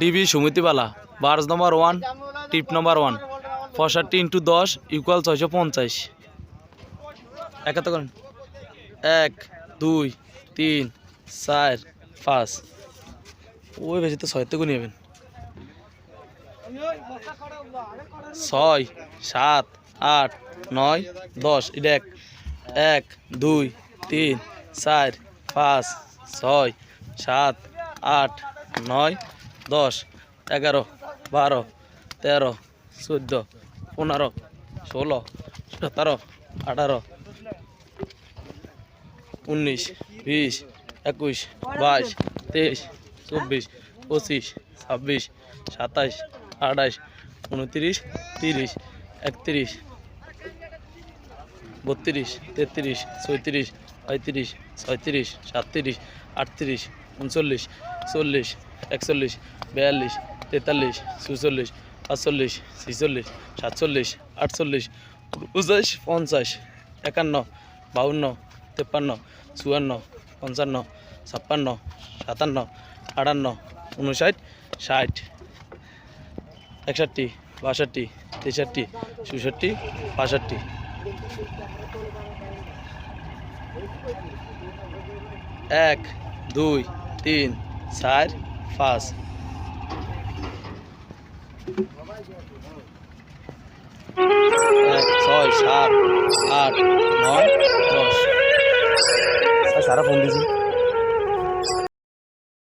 DB সুমিতিবালা burst নম্বর 1 টিপ নম্বর 1 65 × 10 = 650 একাত করেন 1 2 3 4 5 ওই বেশি তো 6 তে গুনি হবেন 6 7 8 9 10 এটা 1 2 3 4 5 6 7 8 9 10 11 12 13 14 15 16 17 18 19 20 21 22 23 24 25 26 27 28 29 30 31 32 33 34 35 36 37 38 39 40 41 42 43 44 45 46 47 48 49 50 51 52 53 54 55 56 57 58 59 60 61 62 63 64 65 1 2 3 4 5 6 7 8 9 10 সারা ফোন দিয়েছি